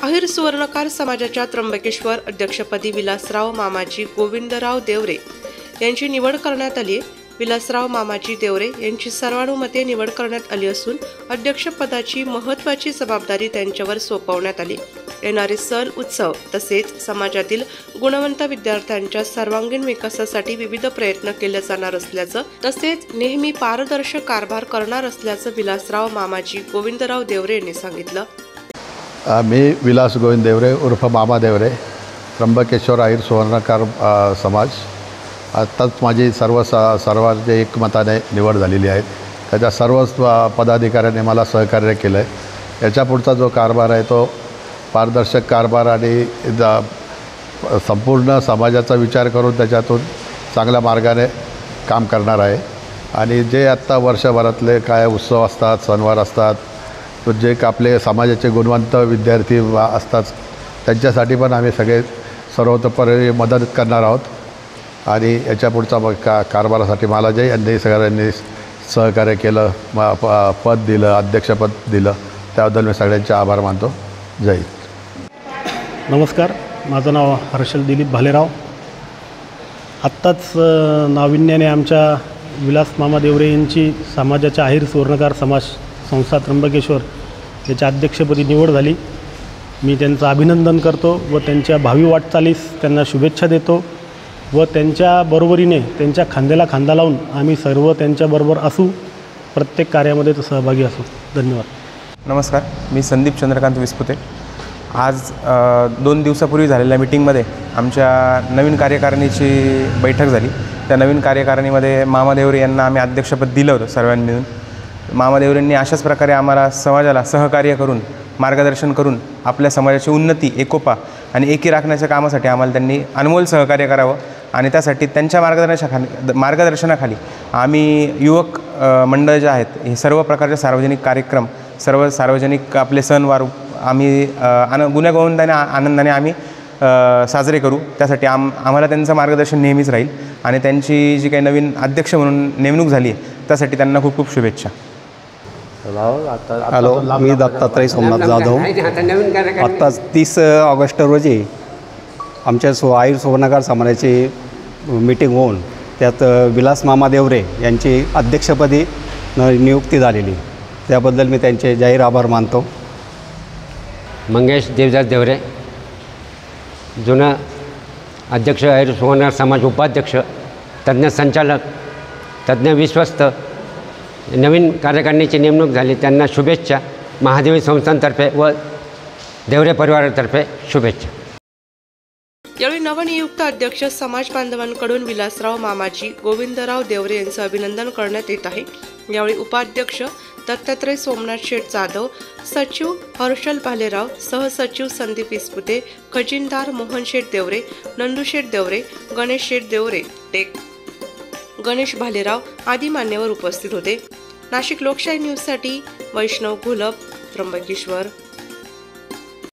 अहिर सुवर्णकार समाजाच्या त्र्यंबकेश्वर अध्यक्षपदी विलासराव मामाजी गोविंदराव देवरे यांची निवड करण्यात आली आहे। विलासराव मामाजी देवरे यांची सर्वानुमते निवड करण्यात आली असून अध्यक्षपदाची महत्त्वाची जबाबदारी त्यांच्यावर सोपवण्यात आली। येणारे सण उत्सव तसेच समाजातील गुणवंत विद्यार्थ्यांच्या सर्वांगीण विकासासाठी विविध प्रयत्न केले जाणार असल्याचं तसेच नेहमी पारदर्शक कारभार करणार असल्याचं विलासराव मामाजी गोविंदराव देवरे यांनी सांगितलं। मी विलास गोविंद देवरे उर्फ मामा देवरे, त्र्यंबकेश्वर अहिर सुवर्णकार समाज। आत्ताच माझी सर्वांचे एकमताने निवड झालेली आहे। त्याच्या सर्व पदाधिकाऱ्यांनी मला सहकार्य केलं आहे। याच्या पुढचा जो कारभार आहे तो पारदर्शक कारभार आणि संपूर्ण समाजाचा विचार करून त्याच्यातून चांगल्या मार्गाने काम करणार आहे। आणि जे आत्ता वर्षभरातले काय उत्सव असतात, सणवार असतात, तो जे आपले समाजाचे गुणवंत विद्यार्थी असतात त्यांच्यासाठी पण आम्ही सगळे सर्वतोपरी मदत करणार आहोत। आणि याच्या पुढचा कारभारासाठी मला जे यांनी सगळ्यांनी सहकार्य केलं, पद दिलं, अध्यक्षपद दिलं, त्याबद्दल मी सगळ्यांचे आभार मानतो। जय हिंद। नमस्कार, माझं नाव हर्षल दिलीप भालेराव। आत्ताच नाविन्याने आमच्या विलास मामा देवरे यांची समाजाच्या अहिर सुवर्णकार समाज संस्था त्र्यंबकेश्वर याच्या अध्यक्षपदी निवड झाली। मी त्यांचं अभिनंदन करतो व त्यांच्या भावी वाटचालीस त्यांना शुभेच्छा देतो व त्यांच्या बरोबरीने त्यांच्या खांद्याला खांदा लावून आम्ही सर्व त्यांच्याबरोबर असू, प्रत्येक कार्यामध्ये तो सहभागी असू। धन्यवाद। नमस्कार, मी संदीप चंद्रकांत विस्पुते। आज 2 दिवसापूर्वी झालेल्या मीटिंगमध्ये आमच्या नवीन कार्यकारिणीची बैठक झाली। त्या नवीन कार्यकारिणीमध्ये मामा देवरे यांना आम्ही अध्यक्षपद दिलं होतं सर्वांनी मिळून। मामा देवरेंनी अशाच प्रकारे आम्हाला समाजाला सहकार्य करून, मार्गदर्शन करून आपल्या समाजाची उन्नती, एकोपा आणि एकी राखण्याच्या कामासाठी आम्हाला त्यांनी अनमोल सहकार्य करावं आणि त्यासाठी त्यांच्या मार्गदर्शनाखाली आम्ही युवक मंडळ जे आहेत हे सर्व प्रकारचे सार्वजनिक कार्यक्रम, सर्व सार्वजनिक आपले सणवार आम्ही गुण्यागोविंदाने आनंदाने आम्ही साजरे करू। त्यासाठी आम्हाला त्यांचं मार्गदर्शन नेहमीच राहील आणि त्यांची जी काही नवीन अध्यक्ष म्हणून नेमणूक झाली आहे त्यासाठी त्यांना खूप खूप शुभेच्छा। हॅलो, मी दत्तात्रय सोमनाथ जाधव। आत्ताच 30 ऑगस्ट रोजी आमच्या अहिर सुवर्णकार समाजाची मीटिंग होऊन त्यात विलास मामा देवरे यांची अध्यक्षपदी नियुक्ती झालेली, त्याबद्दल मी त्यांचे जाहीर आभार मानतो। मंगेश देवदास देवरे, जुना अध्यक्ष, अहिर सुवर्णकार समाज उपाध्यक्ष, तज्ज्ञ संचालक, तज्ज्ञ विश्वस्त, नवीन कार्यकारिणीची नेमणूक झाली, त्यांना शुभेच्छा। महादेवी संस्थांतर्फे व देवरे परिवारातर्फे शुभेच्छा। यावेळी नवनियुक्त अध्यक्ष समाज बांधवांकडून विलासराव मामाजी गोविंदराव देवरे यांचं अभिनंदन करण्यात येत आहे। यावेळी उपाध्यक्ष दत्तात्रय सोमनाथ शेठ जाधव, सचिव हर्षल भालेराव, सहसचिव संदीप विस्पुते, खजिनदार मोहन शेठ देवरे, नंदू शेठ देवरे, गणेश शेठ देवरे, टेक गणेश भालेराव आदी मान्यवर उपस्थित होते। नाशिक लोकशाही न्यूजसाठी वैष्णव घोलप, त्र्यंबकेश्वर।